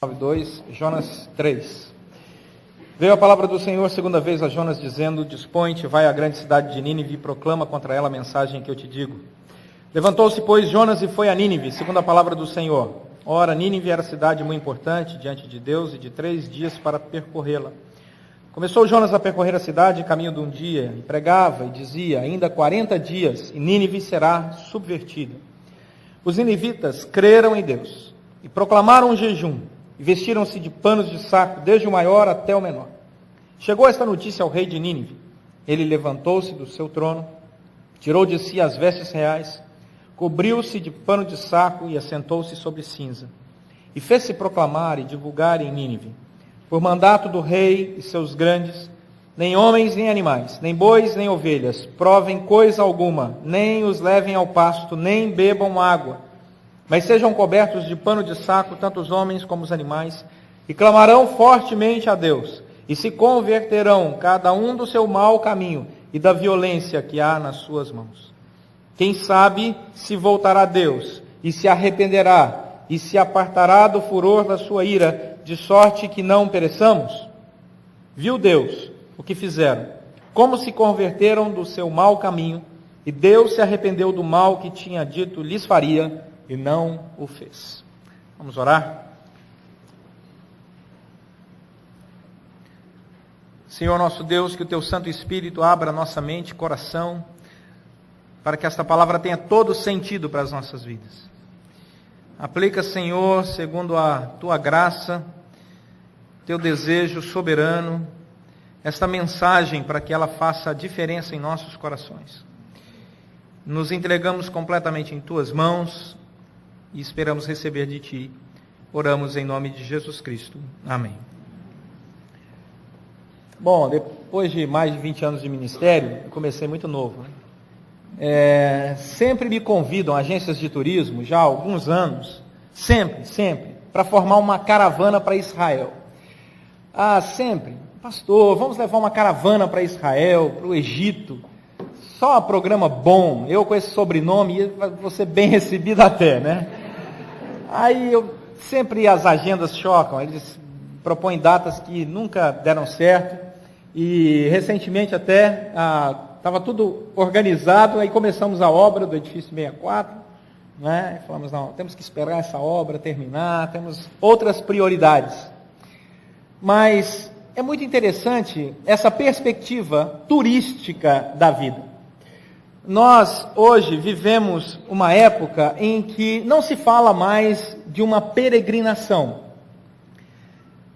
2, Jonas 3. Veio a palavra do Senhor segunda vez a Jonas, dizendo: Dispõe-te, vai à grande cidade de Nínive e proclama contra ela a mensagem que eu te digo. Levantou-se, pois, Jonas e foi a Nínive, segundo a palavra do Senhor. Ora, Nínive era cidade muito importante diante de Deus, e de 3 dias para percorrê-la. Começou Jonas a percorrer a cidade, caminho de um dia, e pregava e dizia: ainda 40 dias, e Nínive será subvertida. Os ninivitas creram em Deus, e proclamaram um jejum, e vestiram-se de panos de saco, desde o maior até o menor. Chegou esta notícia ao rei de Nínive. Ele levantou-se do seu trono, tirou de si as vestes reais, cobriu-se de pano de saco e assentou-se sobre cinza. E fez-se proclamar e divulgar em Nínive, por mandato do rei e seus grandes: nem homens nem animais, nem bois nem ovelhas, provem coisa alguma, nem os levem ao pasto, nem bebam água, mas sejam cobertos de pano de saco, tanto os homens como os animais, e clamarão fortemente a Deus, e se converterão cada um do seu mau caminho e da violência que há nas suas mãos. Quem sabe se voltará a Deus, e se arrependerá, e se apartará do furor da sua ira, de sorte que não pereçamos? Viu Deus o que fizeram, como se converteram do seu mau caminho, e Deus se arrependeu do mal que tinha dito lhes faria, e não o fez. Vamos orar? Senhor nosso Deus, que o Teu Santo Espírito abra nossa mente e coração, para que esta palavra tenha todo sentido para as nossas vidas. Aplica, Senhor, segundo a Tua graça, Teu desejo soberano, esta mensagem para que ela faça a diferença em nossos corações. Nos entregamos completamente em Tuas mãos e esperamos receber de Ti. Oramos em nome de Jesus Cristo. Amém. Bom, depois de mais de 20 anos de ministério, eu comecei muito novo, né? Sempre me convidam agências de turismo, já há alguns anos, sempre, para formar uma caravana para Israel. Sempre, pastor, vamos levar uma caravana para Israel, para o Egito. Só programa bom, eu com esse sobrenome, vou ser bem recebido até, né? Aí sempre as agendas chocam, eles propõem datas que nunca deram certo, e recentemente até estava tudo organizado, aí começamos a obra do edifício 64, né? E falamos, não, temos que esperar essa obra terminar, temos outras prioridades. Mas é muito interessante essa perspectiva turística da vida. Nós, hoje, vivemos uma época em que não se fala mais de uma peregrinação.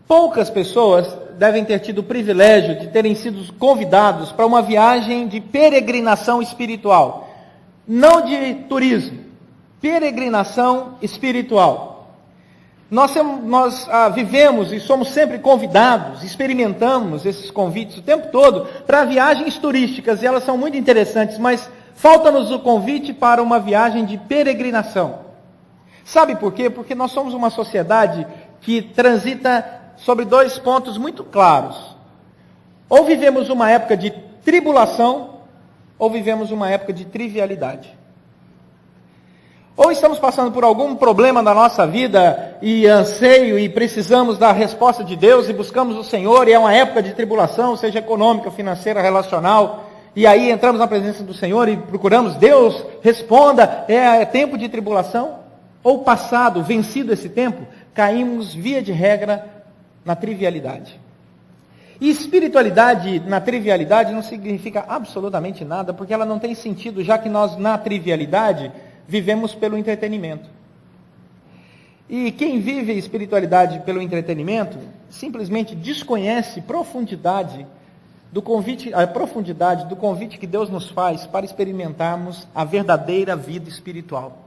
Poucas pessoas devem ter tido o privilégio de terem sido convidados para uma viagem de peregrinação espiritual. Não de turismo, peregrinação espiritual. Nós vivemos e somos sempre convidados, experimentamos esses convites o tempo todo para viagens turísticas, e elas são muito interessantes, mas falta-nos o convite para uma viagem de peregrinação. Sabe por quê? Porque nós somos uma sociedade que transita sobre 2 pontos muito claros. Ou vivemos uma época de tribulação, ou vivemos uma época de trivialidade. Ou estamos passando por algum problema na nossa vida e anseio e precisamos da resposta de Deus e buscamos o Senhor, e é uma época de tribulação, seja econômica, financeira, relacional, e aí entramos na presença do Senhor e procuramos Deus, responda, é tempo de tribulação. Ou passado, vencido esse tempo, caímos via de regra na trivialidade. E espiritualidade na trivialidade não significa absolutamente nada, porque ela não tem sentido, já que nós na trivialidade vivemos pelo entretenimento. E quem vive a espiritualidade pelo entretenimento simplesmente desconhece a profundidade do convite que Deus nos faz para experimentarmos a verdadeira vida espiritual.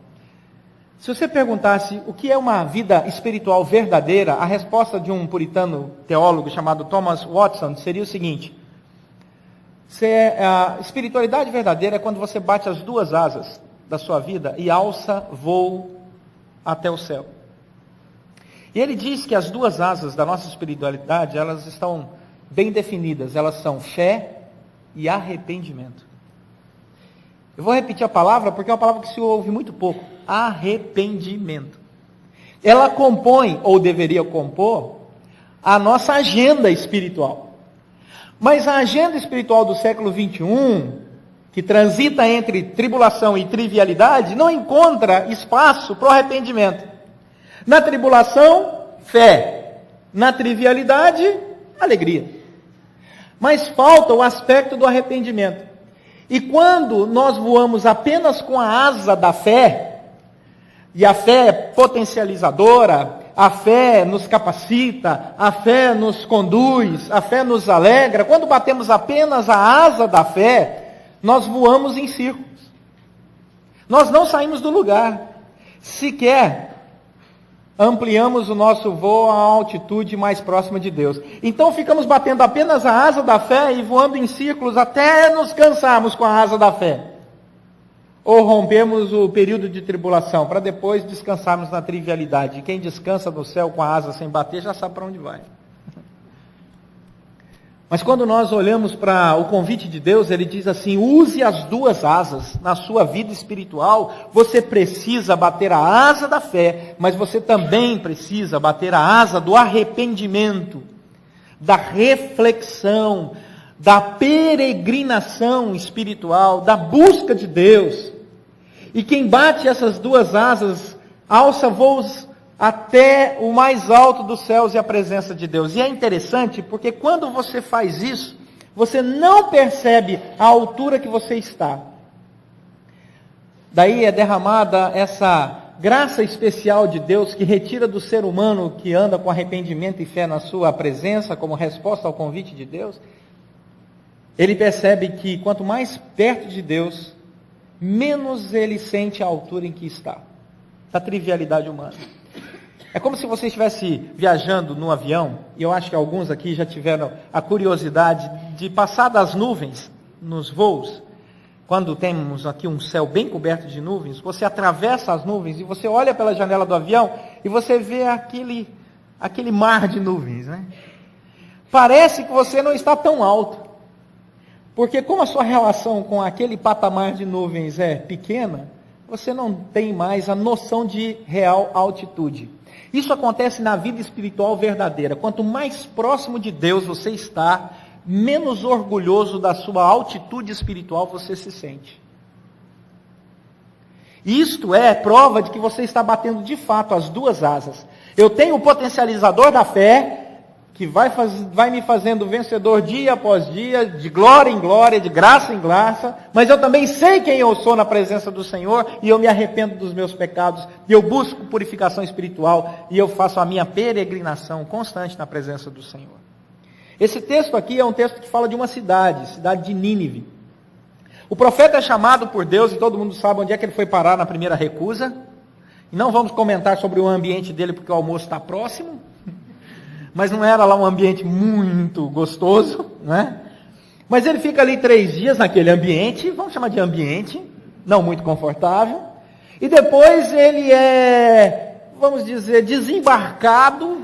Se você perguntasse o que é uma vida espiritual verdadeira, a resposta de um puritano teólogo chamado Thomas Watson seria o seguinte: a espiritualidade verdadeira é quando você bate as 2 asas da sua vida e alça voo até o céu. E ele diz que as 2 asas da nossa espiritualidade, elas estão bem definidas, elas são fé e arrependimento. Eu vou repetir a palavra porque é uma palavra que se ouve muito pouco: arrependimento. ela compõe, ou deveria compor, a nossa agenda espiritual. Mas a agenda espiritual do século 21, que transita entre tribulação e trivialidade, não encontra espaço para o arrependimento. Na tribulação, fé. Na trivialidade, alegria. Mas falta o aspecto do arrependimento. E quando nós voamos apenas com a asa da fé, e a fé é potencializadora, a fé nos capacita, a fé nos conduz, a fé nos alegra, quando batemos apenas a asa da fé, nós voamos em círculos. Nós não saímos do lugar, sequer ampliamos o nosso voo à altitude mais próxima de Deus. Então ficamos batendo apenas a asa da fé e voando em círculos até nos cansarmos com a asa da fé. Ou rompemos o período de tribulação, para depois descansarmos na trivialidade. Quem descansa no céu com a asa sem bater, já sabe para onde vai. Mas quando nós olhamos para o convite de Deus, ele diz assim: use as duas asas na sua vida espiritual. Você precisa bater a asa da fé, mas você também precisa bater a asa do arrependimento, da reflexão, da peregrinação espiritual, da busca de Deus. E quem bate essas duas asas, alça voos até o mais alto dos céus e a presença de Deus. E é interessante, porque quando você faz isso, você não percebe a altura que você está. Daí é derramada essa graça especial de Deus, que retira do ser humano que anda com arrependimento e fé na sua presença, como resposta ao convite de Deus. Ele percebe que quanto mais perto de Deus, menos ele sente a altura em que está, da trivialidade humana. É como se você estivesse viajando num avião, e eu acho que alguns aqui já tiveram a curiosidade de passar das nuvens nos voos. Quando temos aqui um céu bem coberto de nuvens, você atravessa as nuvens e você olha pela janela do avião e você vê aquele mar de nuvens, né? Parece que você não está tão alto. Porque como a sua relação com aquele patamar de nuvens é pequena, você não tem mais a noção de real altitude. Isso acontece na vida espiritual verdadeira. Quanto mais próximo de Deus você está, menos orgulhoso da sua altitude espiritual você se sente. Isto é prova de que você está batendo de fato as duas asas. Eu tenho o potencializador da fé, que vai me fazendo vencedor dia após dia, de glória em glória, de graça em graça, mas eu também sei quem eu sou na presença do Senhor, e eu me arrependo dos meus pecados, e eu busco purificação espiritual, e eu faço a minha peregrinação constante na presença do Senhor. Esse texto aqui é um texto que fala de uma cidade de Nínive. O profeta é chamado por Deus, e todo mundo sabe onde é que ele foi parar na primeira recusa, e não vamos comentar sobre o ambiente dele, porque o almoço está próximo, mas não era lá um ambiente muito gostoso, né? Mas ele fica ali 3 dias naquele ambiente, vamos chamar de ambiente, não muito confortável, e depois ele é, vamos dizer, desembarcado,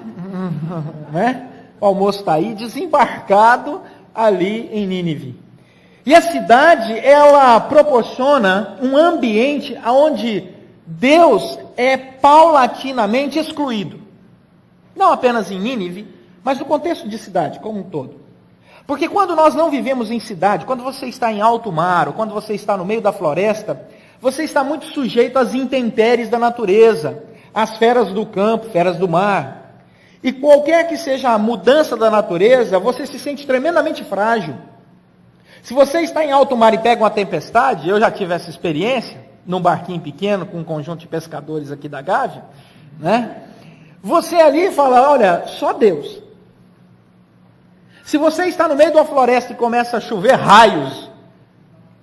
né? O almoço está aí, desembarcado ali em Nínive. E a cidade, ela proporciona um ambiente onde Deus é paulatinamente excluído. Não apenas em Nínive, mas no contexto de cidade como um todo. Porque quando nós não vivemos em cidade, quando você está em alto mar, ou quando você está no meio da floresta, você está muito sujeito às intempéries da natureza, às feras do campo, feras do mar. E qualquer que seja a mudança da natureza, você se sente tremendamente frágil. Se você está em alto mar e pega uma tempestade, eu já tive essa experiência, num barquinho pequeno, com um conjunto de pescadores aqui da Gávea, né? Você ali fala, olha, só Deus. Se você está no meio de uma floresta e começa a chover raios,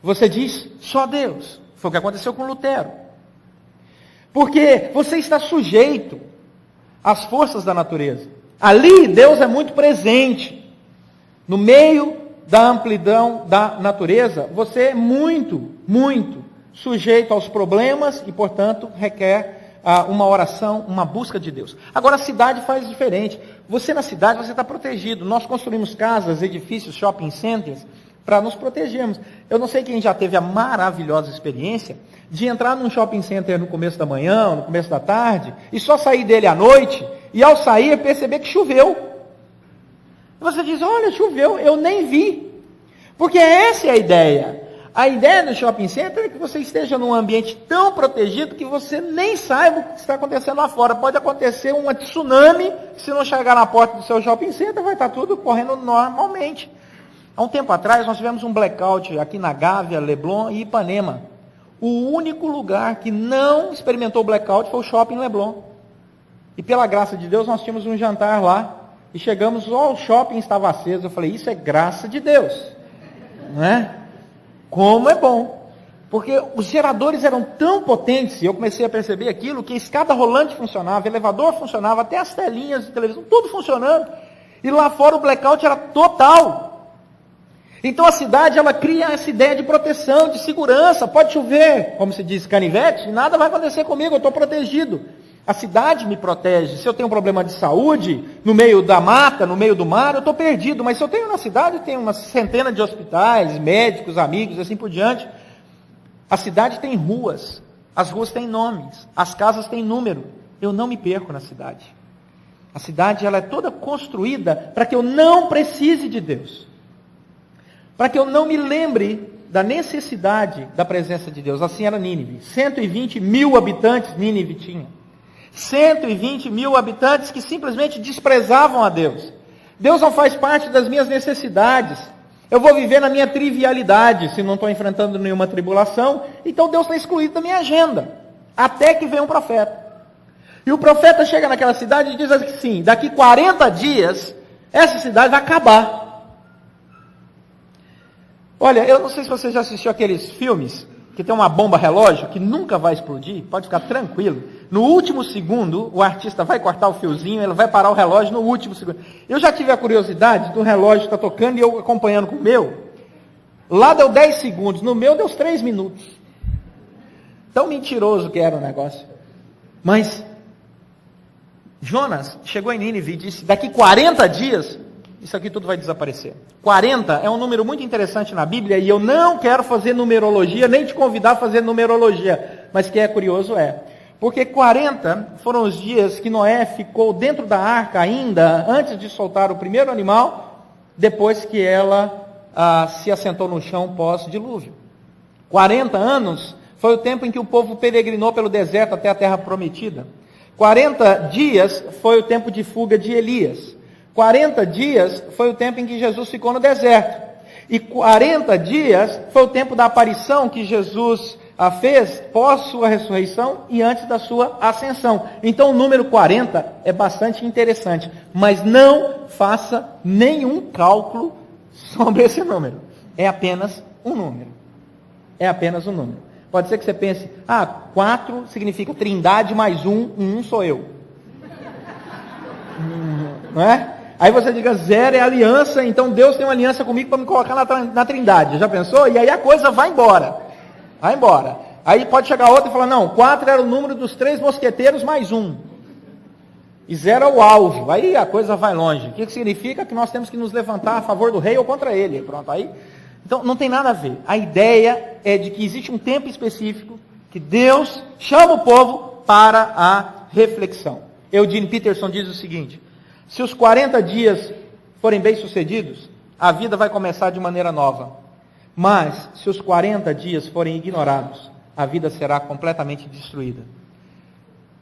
você diz, só Deus. Foi o que aconteceu com Lutero. Porque você está sujeito às forças da natureza. Ali, Deus é muito presente. No meio da amplidão da natureza, você é muito, muito sujeito aos problemas e, portanto, requer uma oração, uma busca de Deus. Agora a cidade faz diferente. Você na cidade, você está protegido. Nós construímos casas, edifícios, shopping centers, para nos protegermos. Eu não sei quem já teve a maravilhosa experiência de entrar num shopping center no começo da manhã, no começo da tarde, e só sair dele à noite, e ao sair perceber que choveu. Você diz, olha, choveu, eu nem vi. Porque essa é a ideia. A ideia do shopping center é que você esteja num ambiente tão protegido que você nem saiba o que está acontecendo lá fora. Pode acontecer um tsunami, se não chegar na porta do seu shopping center, vai estar tudo correndo normalmente. Há um tempo atrás, nós tivemos um blackout aqui na Gávea, Leblon e Ipanema. O único lugar que não experimentou blackout foi o shopping Leblon. E pela graça de Deus, nós tínhamos um jantar lá. E chegamos, o shopping estava aceso. Eu falei, isso é graça de Deus. Não é? Como é bom. Porque os geradores eram tão potentes, e eu comecei a perceber aquilo, que a escada rolante funcionava, o elevador funcionava, até as telinhas de televisão, tudo funcionando. E lá fora o blackout era total. Então a cidade, ela cria essa ideia de proteção, de segurança. Pode chover, como se diz, canivete, e nada vai acontecer comigo, eu estou protegido. A cidade me protege. Se eu tenho um problema de saúde, no meio da mata, no meio do mar, eu estou perdido. Mas se eu tenho na cidade, eu tenho uma centena de hospitais, médicos, amigos, assim por diante. A cidade tem ruas, as ruas têm nomes, as casas têm número. Eu não me perco na cidade. A cidade, ela é toda construída para que eu não precise de Deus. Para que eu não me lembre da necessidade da presença de Deus. Assim era Nínive. 120 mil habitantes Nínive tinha. 120 mil habitantes que simplesmente desprezavam a Deus. Deus não faz parte das minhas necessidades. Eu vou viver na minha trivialidade, se não estou enfrentando nenhuma tribulação. Então Deus está excluído da minha agenda. Até que vem um profeta. E o profeta chega naquela cidade e diz assim, daqui 40 dias, essa cidade vai acabar. Olha, eu não sei se você já assistiu aqueles filmes que tem uma bomba relógio que nunca vai explodir, pode ficar tranquilo. No último segundo, o artista vai cortar o fiozinho, ele vai parar o relógio no último segundo. Eu já tive a curiosidade do relógio estar tocando e eu acompanhando com o meu. Lá deu 10 segundos, no meu deu 3 minutos. Tão mentiroso que era o negócio. Mas Jonas chegou em Nínive e disse, daqui 40 dias... isso aqui tudo vai desaparecer. 40 é um número muito interessante na Bíblia, e eu não quero fazer numerologia, nem te convidar a fazer numerologia, mas que é curioso porque 40 foram os dias que Noé ficou dentro da arca ainda, antes de soltar o primeiro animal, depois que ela se assentou no chão pós-dilúvio. 40 anos foi o tempo em que o povo peregrinou pelo deserto até a terra prometida. 40 dias foi o tempo de fuga de Elias. 40 dias foi o tempo em que Jesus ficou no deserto. E 40 dias foi o tempo da aparição que Jesus fez pós sua ressurreição e antes da sua ascensão. Então o número 40 é bastante interessante. Mas não faça nenhum cálculo sobre esse número. É apenas um número. É apenas um número. Pode ser que você pense, 4 significa trindade mais um sou eu. Não é? Aí você diga, 0 é aliança, então Deus tem uma aliança comigo para me colocar na trindade. Já pensou? E aí a coisa vai embora. Vai embora. Aí pode chegar outra e falar, não, 4 era o número dos 3 mosqueteiros mais 1. E 0 é o alvo. Aí a coisa vai longe. O que significa? Que nós temos que nos levantar a favor do rei ou contra ele. Pronto, aí. Então não tem nada a ver. A ideia é de que existe um tempo específico que Deus chama o povo para a reflexão. Eugene Peterson diz o seguinte, se os 40 dias forem bem-sucedidos, a vida vai começar de maneira nova. Mas, se os 40 dias forem ignorados, a vida será completamente destruída.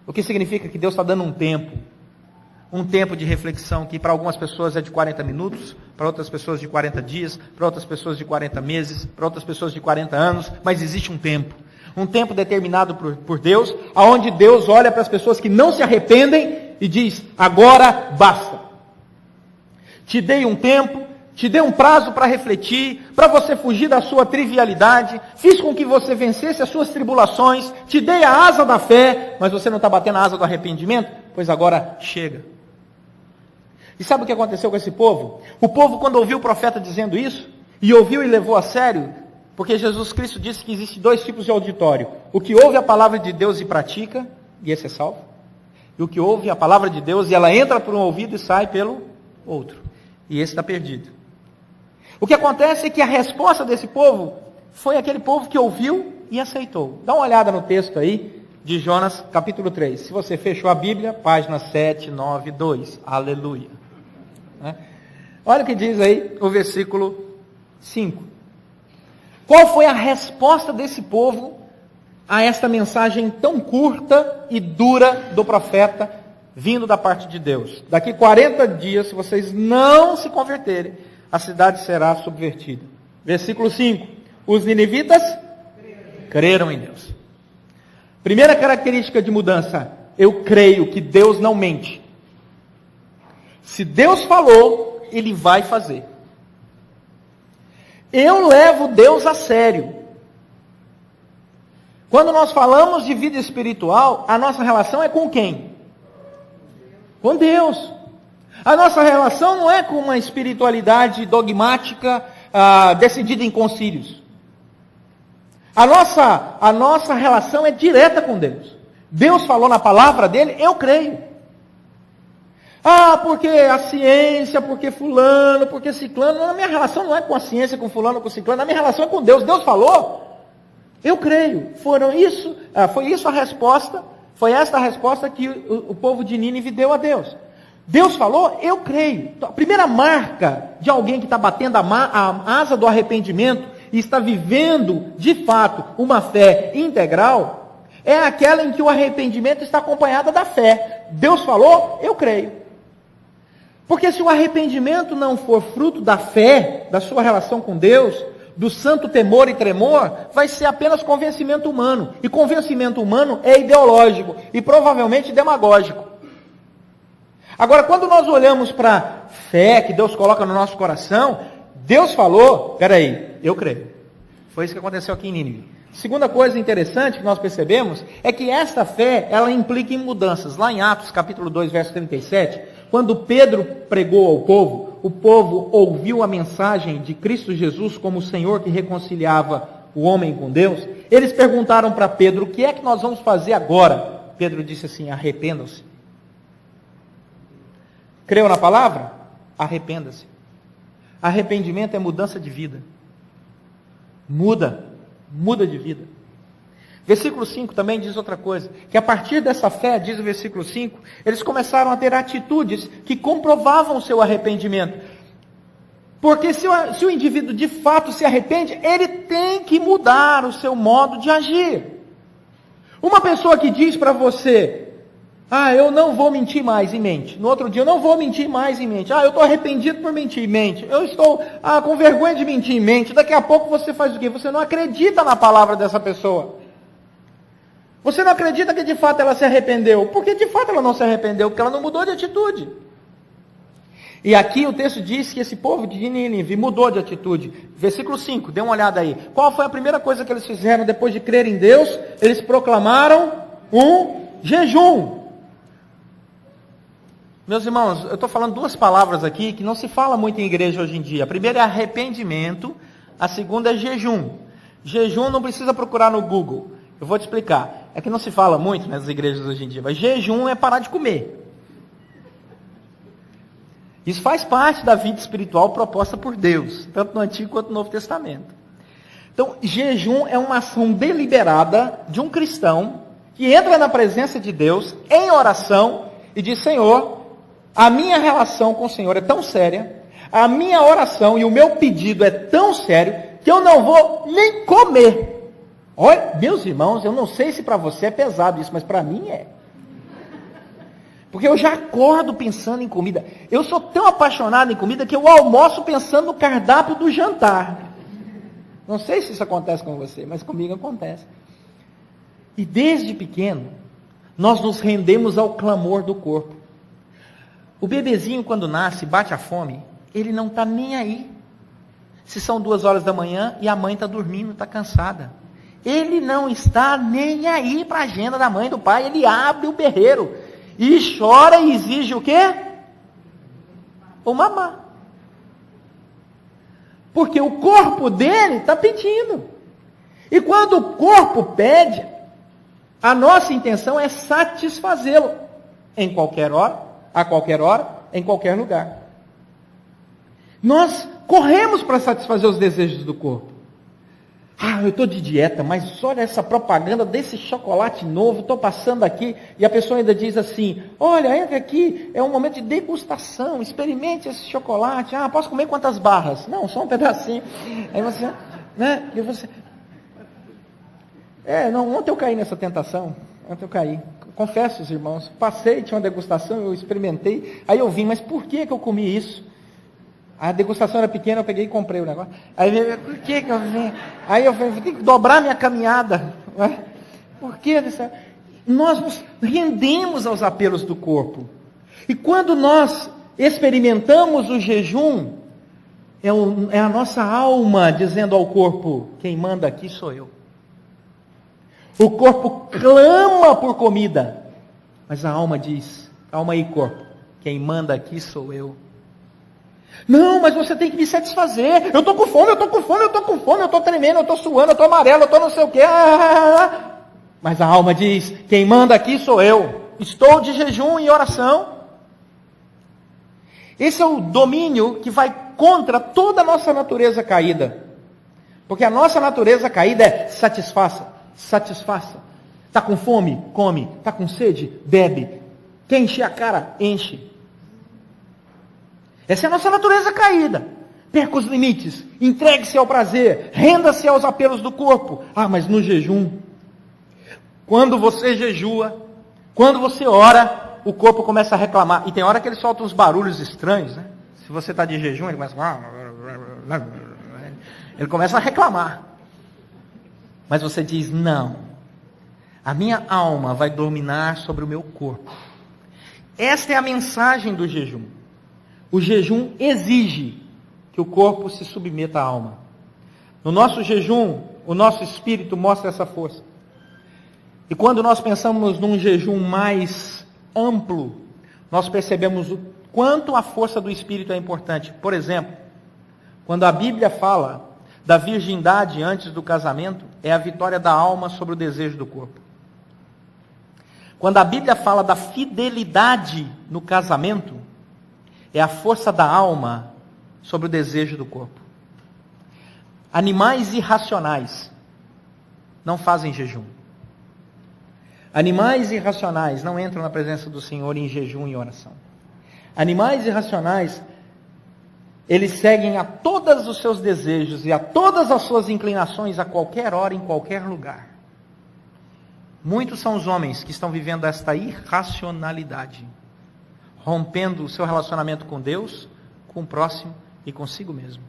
O que significa que Deus está dando um tempo de reflexão que para algumas pessoas é de 40 minutos, para outras pessoas de 40 dias, para outras pessoas de 40 meses, para outras pessoas de 40 anos, mas existe um tempo determinado por Deus, aonde Deus olha para as pessoas que não se arrependem e diz, agora basta. Te dei um tempo, te dei um prazo para refletir, para você fugir da sua trivialidade, fiz com que você vencesse as suas tribulações, te dei a asa da fé, mas você não está batendo a asa do arrependimento? Pois agora chega. E sabe o que aconteceu com esse povo? O povo, quando ouviu o profeta dizendo isso, e ouviu e levou a sério, porque Jesus Cristo disse que existe 2 tipos de auditório. O que ouve a palavra de Deus e pratica, e esse é salvo. E o que ouve a palavra de Deus e ela entra por um ouvido e sai pelo outro. E esse está perdido. O que acontece é que a resposta desse povo foi aquele povo que ouviu e aceitou. Dá uma olhada no texto aí de Jonas, capítulo 3. Se você fechou a Bíblia, página 792. Aleluia. Olha o que diz aí o versículo 5. Qual foi a resposta desse povo a esta mensagem tão curta e dura do profeta vindo da parte de Deus? Daqui 40 dias, se vocês não se converterem, a cidade será subvertida. Versículo 5. Os ninivitas creram em Deus. Primeira característica de mudança: eu creio que Deus não mente. Se Deus falou, Ele vai fazer. Eu levo Deus a sério. Quando nós falamos de vida espiritual, a nossa relação é com quem? Com Deus. A nossa relação não é com uma espiritualidade dogmática, decidida em concílios. A nossa relação é direta com Deus. Deus falou na palavra dele, eu creio. Porque a ciência, porque fulano, porque ciclano. A minha relação não é com a ciência, com fulano, com ciclano. A minha relação é com Deus. Deus falou, eu creio. Foi isso a resposta. Foi esta a resposta que o povo de Nínive deu a Deus. Deus falou, eu creio. Então, a primeira marca de alguém que está batendo a asa do arrependimento e está vivendo, de fato, uma fé integral, é aquela em que o arrependimento está acompanhado da fé. Deus falou, eu creio. Porque se o arrependimento não for fruto da fé, da sua relação com Deus, do santo temor e tremor, vai ser apenas convencimento humano. E convencimento humano é ideológico e provavelmente demagógico. Agora, quando nós olhamos para a fé que Deus coloca no nosso coração, Deus falou, peraí, eu creio. Foi isso que aconteceu aqui em Nínive. Segunda coisa interessante que nós percebemos é que esta fé, ela implica em mudanças. Lá em Atos, capítulo 2, verso 37, quando Pedro pregou ao povo, o povo ouviu a mensagem de Cristo Jesus como o Senhor que reconciliava o homem com Deus. Eles perguntaram para Pedro, o que é que nós vamos fazer agora? Pedro disse assim, arrependam-se. Creu na palavra? Arrependa-se. Arrependimento é mudança de vida. Muda de vida. Versículo 5 também diz outra coisa, que a partir dessa fé, diz o versículo 5, eles começaram a ter atitudes que comprovavam o seu arrependimento. Porque se o indivíduo de fato se arrepende, ele tem que mudar o seu modo de agir. Uma pessoa que diz para você, eu não vou mentir mais, e mente. No outro dia, eu não vou mentir mais, e mente. Eu estou arrependido por mentir, e mente. Eu estou com vergonha de mentir, e mente. Daqui a pouco você faz o quê? Você não acredita na palavra dessa pessoa. Você não acredita que de fato ela se arrependeu. Porque de fato ela não se arrependeu, porque ela não mudou de atitude. E aqui o texto diz que esse povo de Nínive mudou de atitude. Versículo 5, dê uma olhada aí. Qual foi a primeira coisa que eles fizeram depois de crer em Deus? Eles proclamaram um jejum. Meus irmãos, eu estou falando duas palavras aqui que não se fala muito em igreja hoje em dia. A primeira é arrependimento, a segunda é jejum. Jejum não precisa procurar no Google. Eu vou te explicar. É que não se fala muito nas igrejas hoje em dia, mas jejum é parar de comer. Isso faz parte da vida espiritual proposta por Deus, tanto no Antigo quanto no Novo Testamento. Então, jejum é uma ação deliberada de um cristão que entra na presença de Deus em oração e diz, Senhor, a minha relação com o Senhor é tão séria, a minha oração e o meu pedido é tão sério, que eu não vou nem comer. Olha, meus irmãos, eu não sei se para você é pesado isso, mas para mim é. Porque eu já acordo pensando em comida. Eu sou tão apaixonado em comida que eu almoço pensando no cardápio do jantar. Não sei se isso acontece com você, mas comigo acontece. E desde pequeno, nós nos rendemos ao clamor do corpo. O bebezinho, quando nasce, bate a fome, ele não está nem aí. Se são 2 horas da manhã e a mãe está dormindo, está cansada. Ele não está nem aí para a agenda da mãe e do pai. Ele abre o berreiro e chora e exige o quê? O mamá. Porque o corpo dele está pedindo. E quando o corpo pede, a nossa intenção é satisfazê-lo. Em qualquer hora, a qualquer hora, em qualquer lugar. Nós corremos para satisfazer os desejos do corpo. Eu estou de dieta, mas olha essa propaganda desse chocolate novo, estou passando aqui, e a pessoa ainda diz assim, olha, entra aqui, é um momento de degustação, experimente esse chocolate, posso comer quantas barras? Não, só um pedacinho. Aí você, né, e você... ontem eu caí nessa tentação, confesso, os irmãos, passei, tinha uma degustação, eu experimentei, aí eu vim, mas por que eu comi isso? A degustação era pequena, eu peguei e comprei o negócio. Aí, por que eu vim? Aí eu falei, tem que dobrar minha caminhada. Por que? Nós nos rendemos aos apelos do corpo. E quando nós experimentamos o jejum, é a nossa alma dizendo ao corpo, quem manda aqui sou eu. O corpo clama por comida, mas a alma diz, calma aí corpo, quem manda aqui sou eu. Não, mas você tem que me satisfazer. Eu estou com fome, eu estou tremendo, eu estou suando, eu estou amarelo, eu estou não sei o quê. Mas a alma diz, quem manda aqui sou eu. Estou de jejum e oração. Esse é o domínio que vai contra toda a nossa natureza caída. Porque a nossa natureza caída é satisfaça. Está com fome? Come. Está com sede? Bebe. Quer encher a cara? Enche. Essa é a nossa natureza caída. Perca os limites, entregue-se ao prazer, renda-se aos apelos do corpo. Mas no jejum, quando você jejua, quando você ora, o corpo começa a reclamar. E tem hora que ele solta uns barulhos estranhos, né? Se você está de jejum, ele começa a reclamar. Mas você diz, não, a minha alma vai dominar sobre o meu corpo. Esta é a mensagem do jejum. O jejum exige que o corpo se submeta à alma. No nosso jejum, o nosso espírito mostra essa força. E quando nós pensamos num jejum mais amplo, nós percebemos o quanto a força do espírito é importante. Por exemplo, quando a Bíblia fala da virgindade antes do casamento, é a vitória da alma sobre o desejo do corpo. Quando a Bíblia fala da fidelidade no casamento, é a força da alma sobre o desejo do corpo. Animais irracionais não fazem jejum. Animais irracionais não entram na presença do Senhor em jejum e oração. Animais irracionais, eles seguem a todos os seus desejos e a todas as suas inclinações a qualquer hora, em qualquer lugar. Muitos são os homens que estão vivendo esta irracionalidade, rompendo o seu relacionamento com Deus, com o próximo e consigo mesmo.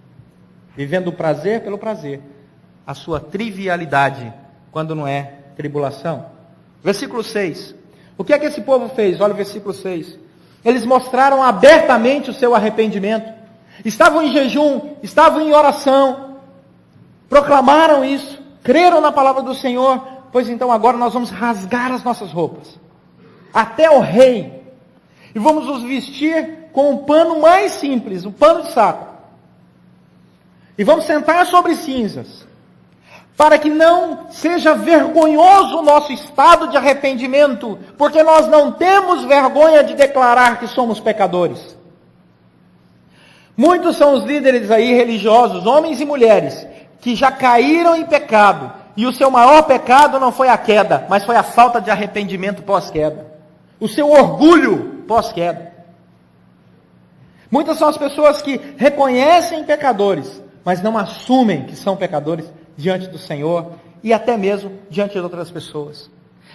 Vivendo o prazer pelo prazer, a sua trivialidade, quando não é tribulação. Versículo 6. O que é que esse povo fez? Olha o versículo 6. Eles mostraram abertamente o seu arrependimento. Estavam em jejum, estavam em oração, proclamaram isso, creram na palavra do Senhor. Pois então agora nós vamos rasgar as nossas roupas, até o rei, e vamos nos vestir com um pano mais simples, um pano de saco. E vamos sentar sobre cinzas, para que não seja vergonhoso o nosso estado de arrependimento, porque nós não temos vergonha de declarar que somos pecadores. Muitos são os líderes aí religiosos, homens e mulheres, que já caíram em pecado, e o seu maior pecado não foi a queda, mas foi a falta de arrependimento pós-queda. O seu orgulho pós-queda. Muitas são as pessoas que reconhecem pecadores, mas não assumem que são pecadores diante do Senhor e até mesmo diante de outras pessoas.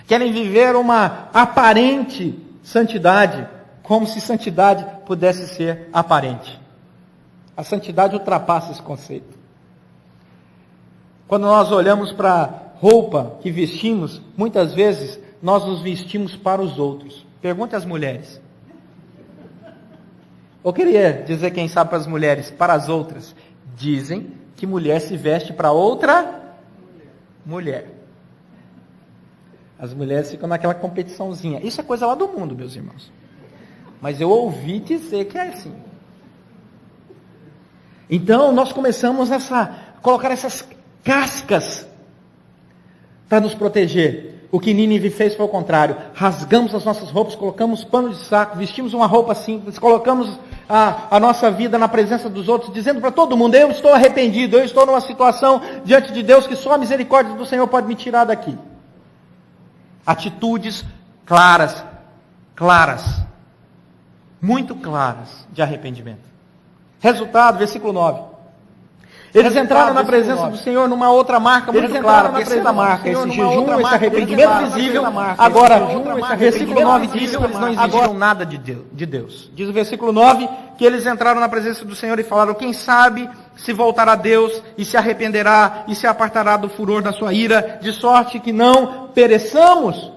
Querem viver uma aparente santidade, como se santidade pudesse ser aparente. A santidade ultrapassa esse conceito. Quando nós olhamos para a roupa que vestimos, muitas vezes nós nos vestimos para os outros. Pergunte às mulheres. Eu queria dizer, quem sabe, para as mulheres, para as outras. Dizem que mulher se veste para outra mulher. As mulheres ficam naquela competiçãozinha. Isso é coisa lá do mundo, meus irmãos. Mas eu ouvi dizer que é assim. Então, nós começamos a colocar essas cascas para nos proteger. O que Nínive fez foi o contrário. Rasgamos as nossas roupas, colocamos pano de saco, vestimos uma roupa simples, colocamos a nossa vida na presença dos outros, dizendo para todo mundo: eu estou arrependido, eu estou numa situação diante de Deus que só a misericórdia do Senhor pode me tirar daqui. Atitudes claras, muito claras de arrependimento. Resultado, versículo 9. Eles entraram na presença do Senhor numa outra marca muito clara, terceira marca, esse jejum, esse arrependimento visível. Agora, versículo 9 diz que eles não exigiram nada de Deus. Diz o versículo 9 que eles entraram na presença do Senhor e falaram: quem sabe se voltará a Deus e se arrependerá e se apartará do furor da sua ira, de sorte que não pereçamos.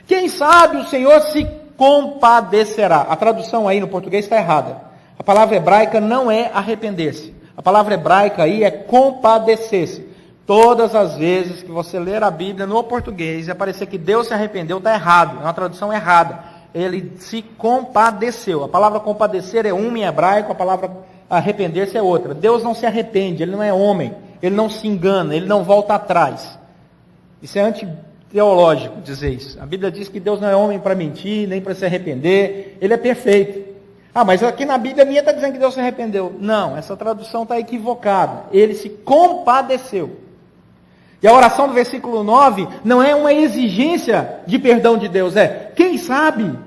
Quem sabe o Senhor se compadecerá. A tradução aí no português está errada. A palavra hebraica não é arrepender-se. A palavra hebraica aí é compadecer-se. Todas as vezes que você ler a Bíblia no português e aparecer que Deus se arrependeu, está errado. É uma tradução errada. Ele se compadeceu. A palavra compadecer é uma em hebraico, a palavra arrepender-se é outra. Deus não se arrepende, Ele não é homem. Ele não se engana, Ele não volta atrás. Isso é antiteológico dizer isso. A Bíblia diz que Deus não é homem para mentir, nem para se arrepender. Ele é perfeito. Mas aqui na Bíblia minha está dizendo que Deus se arrependeu. Não, essa tradução está equivocada. Ele se compadeceu. E a oração do versículo 9 não é uma exigência de perdão de Deus. É, quem sabe,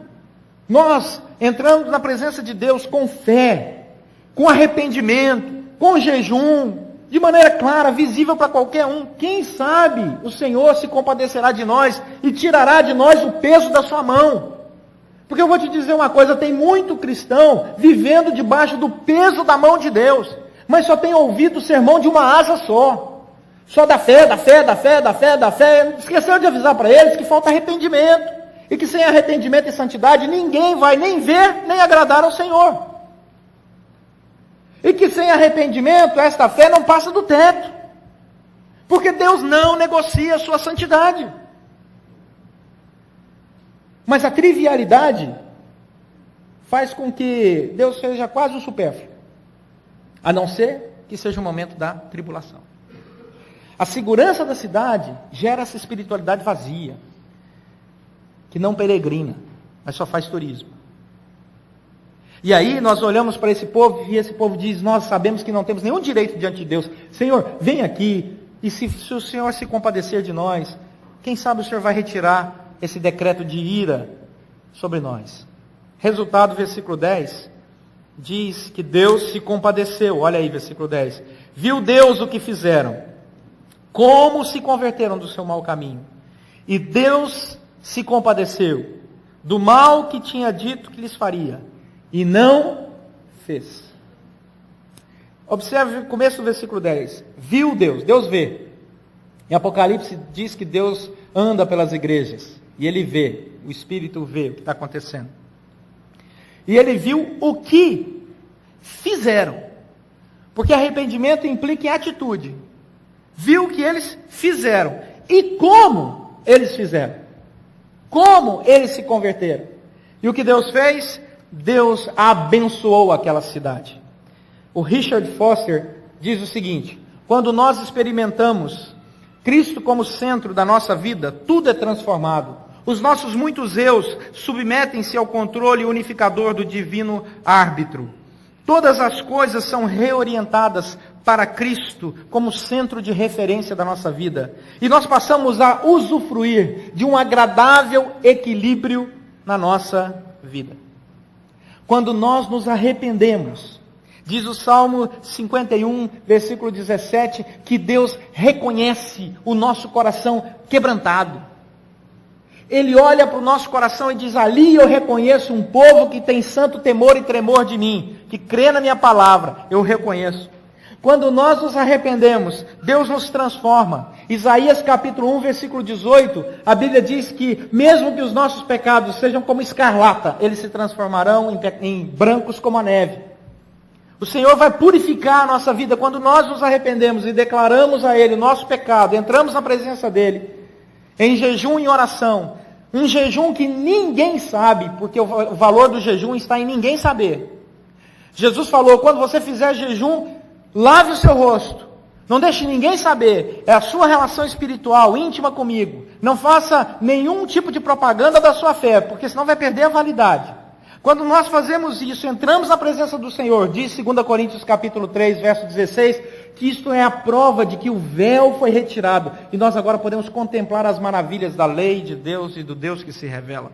nós entramos na presença de Deus com fé, com arrependimento, com jejum, de maneira clara, visível para qualquer um. Quem sabe o Senhor se compadecerá de nós e tirará de nós o peso da sua mão. Porque eu vou te dizer uma coisa, tem muito cristão vivendo debaixo do peso da mão de Deus, mas só tem ouvido o sermão de uma asa só. Só da fé. Esqueceu de avisar para eles que falta arrependimento. E que sem arrependimento e santidade ninguém vai nem ver, nem agradar ao Senhor. E que sem arrependimento esta fé não passa do teto. Porque Deus não negocia a sua santidade. Mas a trivialidade faz com que Deus seja quase um supérfluo, a não ser que seja o momento da tribulação. A segurança da cidade gera essa espiritualidade vazia, que não peregrina, mas só faz turismo. E aí nós olhamos para esse povo e esse povo diz: nós sabemos que não temos nenhum direito diante de Deus. Senhor, vem aqui, e se o Senhor se compadecer de nós, quem sabe o Senhor vai retirar esse decreto de ira sobre nós. Resultado, versículo 10, diz que Deus se compadeceu. Olha aí, versículo 10. Viu Deus o que fizeram, como se converteram do seu mau caminho. E Deus se compadeceu do mal que tinha dito que lhes faria, e não fez. Observe o começo do versículo 10. Viu Deus, Deus vê. Em Apocalipse diz que Deus anda pelas igrejas. E ele vê, o Espírito vê o que está acontecendo. E ele viu o que fizeram. Porque arrependimento implica em atitude. Viu o que eles fizeram. E como eles fizeram. Como eles se converteram. E o que Deus fez? Deus abençoou aquela cidade. O Richard Foster diz o seguinte: quando nós experimentamos Cristo como centro da nossa vida, tudo é transformado. Os nossos muitos eus submetem-se ao controle unificador do divino árbitro. Todas as coisas são reorientadas para Cristo como centro de referência da nossa vida. E nós passamos a usufruir de um agradável equilíbrio na nossa vida. Quando nós nos arrependemos, diz o Salmo 51, versículo 17, que Deus reconhece o nosso coração quebrantado. Ele olha para o nosso coração e diz: ali eu reconheço um povo que tem santo temor e tremor de mim, que crê na minha palavra, eu reconheço. Quando nós nos arrependemos, Deus nos transforma. Isaías capítulo 1, versículo 18, a Bíblia diz que mesmo que os nossos pecados sejam como escarlata, eles se transformarão em brancos como a neve. O Senhor vai purificar a nossa vida quando nós nos arrependemos e declaramos a Ele o nosso pecado, entramos na presença dEle, em jejum e oração, um jejum que ninguém sabe, porque o valor do jejum está em ninguém saber. Jesus falou: quando você fizer jejum, lave o seu rosto, Não deixe ninguém saber. É a sua relação espiritual, íntima comigo. Não faça nenhum tipo de propaganda da sua fé, porque senão vai perder a validade. Quando nós fazemos isso, entramos na presença do Senhor, diz 2 Coríntios capítulo 3, verso 16, que isto é a prova de que o véu foi retirado. E nós agora podemos contemplar as maravilhas da lei de Deus e do Deus que se revela.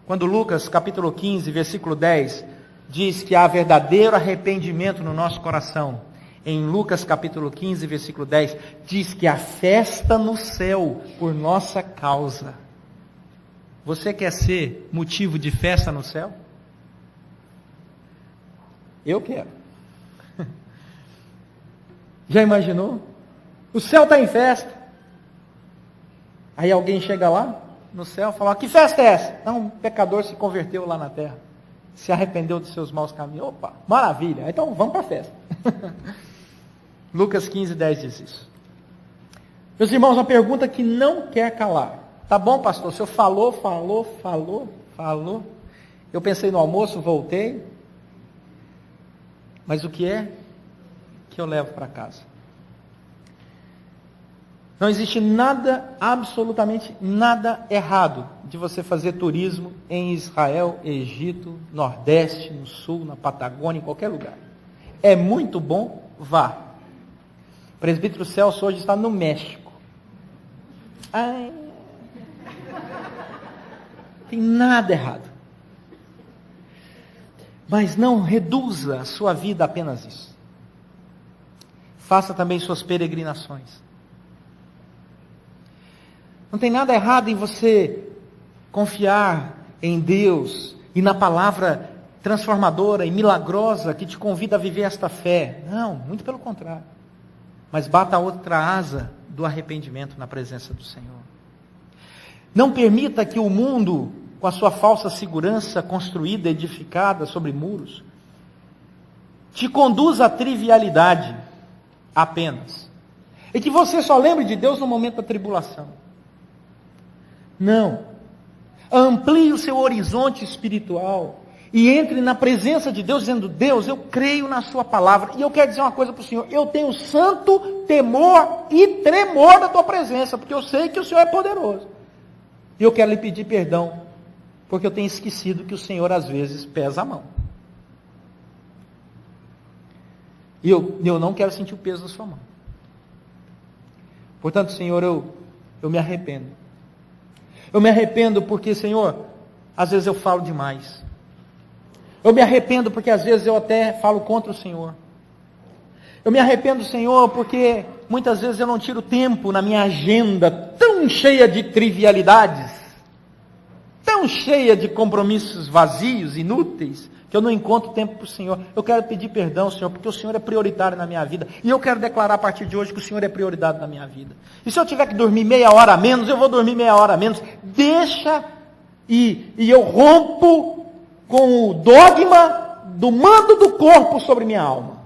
Quando Lucas capítulo 15, versículo 10, diz que há verdadeiro arrependimento no nosso coração. Em Lucas capítulo 15, versículo 10, diz que há festa no céu por nossa causa. Você quer ser motivo de festa no céu? Eu quero. Já imaginou? O céu está em festa. Aí alguém chega lá no céu e fala: que festa é essa? Não, um pecador se converteu lá na terra. Se arrependeu dos seus maus caminhos. Opa, maravilha. Então vamos para a festa. Lucas 15, 10 diz isso. Meus irmãos, uma pergunta que não quer calar. Tá bom, pastor, o senhor falou. Eu pensei no almoço, voltei. Mas o que é que eu levo para casa? Não existe nada, absolutamente nada errado de você fazer turismo em Israel, Egito, Nordeste, no Sul, na Patagônia, em qualquer lugar. É muito bom, vá. O presbítero Celso hoje está no México. Ai, tem nada errado. Mas não reduza a sua vida a apenas isso. Faça também suas peregrinações. Não tem nada errado em você confiar em Deus e na palavra transformadora e milagrosa que te convida a viver esta fé. Não, muito pelo contrário. Mas bata a outra asa do arrependimento na presença do Senhor. Não permita que o mundo, com a sua falsa segurança construída, edificada sobre muros, te conduza à trivialidade apenas. E que você só lembre de Deus no momento da tribulação. Não. Amplie o seu horizonte espiritual e entre na presença de Deus dizendo: Deus, eu creio na sua palavra. E eu quero dizer uma coisa para o Senhor: eu tenho santo temor e tremor da tua presença, porque eu sei que o Senhor é poderoso. E eu quero lhe pedir perdão, porque eu tenho esquecido que o Senhor às vezes pesa a mão. E eu não quero sentir o peso da sua mão. Portanto, Senhor, eu me arrependo. Eu me arrependo porque, Senhor, às vezes eu falo demais. Eu me arrependo porque às vezes eu até falo contra o Senhor. Eu me arrependo, Senhor, porque muitas vezes eu não tiro tempo na minha agenda tão cheia de trivialidades, tão cheia de compromissos vazios, inúteis, que eu não encontro tempo para o Senhor. Eu quero pedir perdão, Senhor, porque o Senhor é prioritário na minha vida. E eu quero declarar a partir de hoje que o Senhor é prioridade na minha vida. E se eu tiver que dormir meia hora a menos, eu vou dormir meia hora a menos. Deixa, e eu rompo com o dogma do mando do corpo sobre minha alma.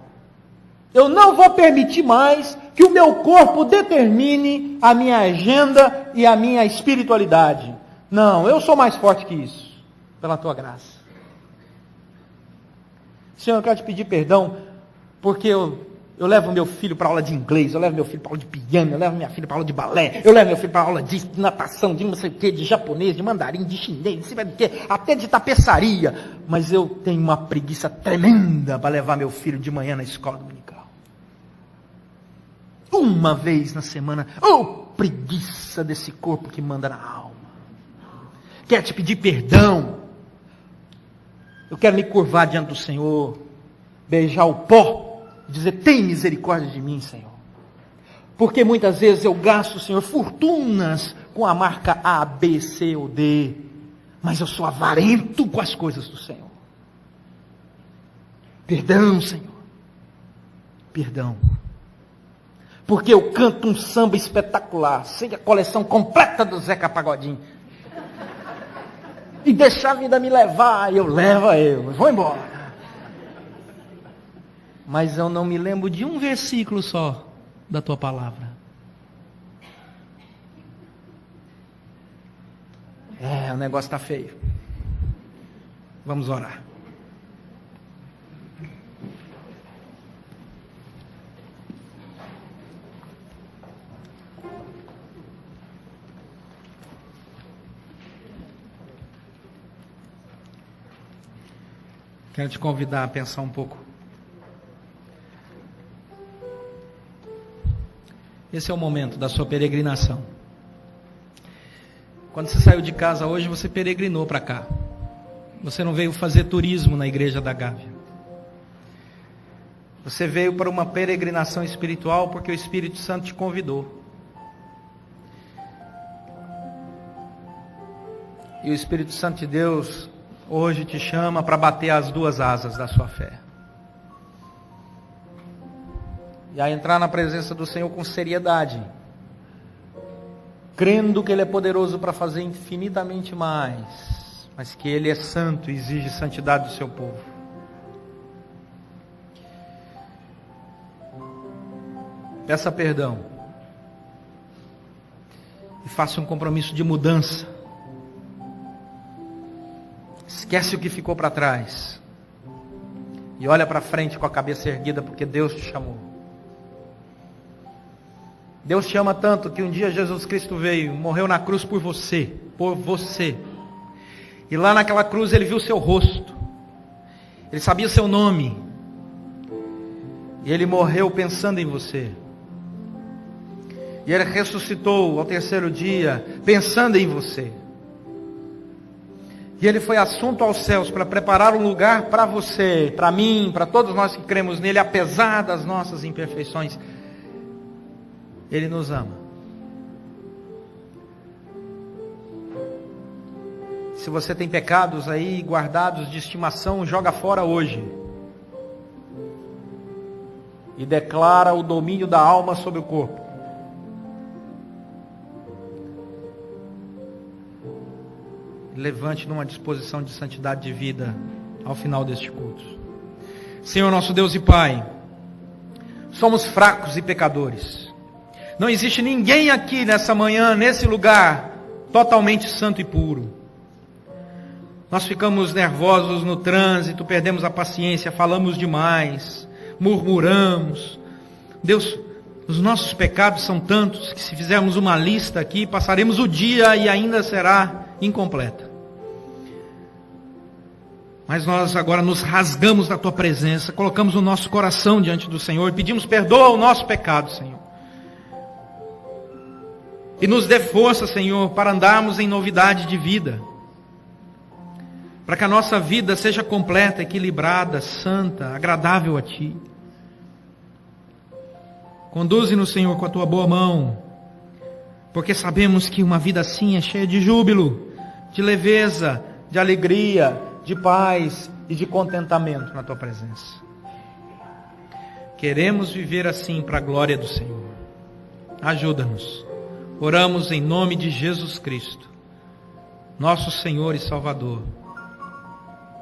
Eu não vou permitir mais que o meu corpo determine a minha agenda e a minha espiritualidade. Não, eu sou mais forte que isso, pela tua graça. Senhor, eu quero te pedir perdão, porque eu levo meu filho para aula de inglês, eu levo meu filho para aula de piano, eu levo minha filha para aula de balé, eu levo meu filho para aula de natação, de não sei o que, de japonês, de mandarim, de chinês, não sei o que, até de tapeçaria. Mas eu tenho uma preguiça tremenda para levar meu filho de manhã na escola dominical. Uma vez na semana, preguiça desse corpo que manda na alma. Quero te pedir perdão. Eu quero me curvar diante do Senhor, beijar o pó, dizer: tem misericórdia de mim, Senhor. Porque muitas vezes eu gasto, Senhor, fortunas com a marca A, B, C ou D, mas eu sou avarento com as coisas do Senhor. Perdão, Senhor. Perdão. Porque eu canto um samba espetacular, sei a coleção completa do Zeca Pagodinho. E deixar a vida me levar, eu vou embora. Mas eu não me lembro de um versículo só da tua palavra. O negócio está feio. Vamos orar. Quero te convidar a pensar um pouco. Esse é o momento da sua peregrinação. Quando você saiu de casa hoje, você peregrinou para cá. Você não veio fazer turismo na igreja da Gávea. Você veio para uma peregrinação espiritual porque o Espírito Santo te convidou. E o Espírito Santo de Deus hoje te chama para bater as duas asas da sua fé. E a entrar na presença do Senhor com seriedade, crendo que Ele é poderoso para fazer infinitamente mais, mas que Ele é santo e exige santidade do seu povo. Peça perdão e faça um compromisso de mudança. Esquece o que ficou para trás e olha para frente com a cabeça erguida, porque Deus te chamou. Deus te ama tanto que um dia Jesus Cristo veio, morreu na cruz por você. E lá naquela cruz Ele viu seu rosto, Ele sabia seu nome, e Ele morreu pensando em você. E Ele ressuscitou ao terceiro dia, pensando em você. E Ele foi assunto aos céus para preparar um lugar para você, para mim, para todos nós que cremos nele, apesar das nossas imperfeições. Ele nos ama. Se você tem pecados aí guardados de estimação, joga fora hoje. E declara o domínio da alma sobre o corpo. Levante numa disposição de santidade de vida ao final deste culto. Senhor nosso Deus e Pai, somos fracos e pecadores. Não existe ninguém aqui nessa manhã, nesse lugar, totalmente santo e puro. Nós ficamos nervosos no trânsito, perdemos a paciência, falamos demais, murmuramos. Deus, os nossos pecados são tantos que se fizermos uma lista aqui, passaremos o dia e ainda será incompleta. Mas nós agora nos rasgamos da Tua presença, colocamos o nosso coração diante do Senhor e pedimos perdoa o nosso pecado, Senhor. E nos dê força, Senhor, para andarmos em novidade de vida. Para que a nossa vida seja completa, equilibrada, santa, agradável a Ti. Conduze-nos, Senhor, com a Tua boa mão. Porque sabemos que uma vida assim é cheia de júbilo, de leveza, de alegria, de paz e de contentamento na Tua presença. Queremos viver assim para a glória do Senhor. Ajuda-nos. Oramos em nome de Jesus Cristo, nosso Senhor e Salvador.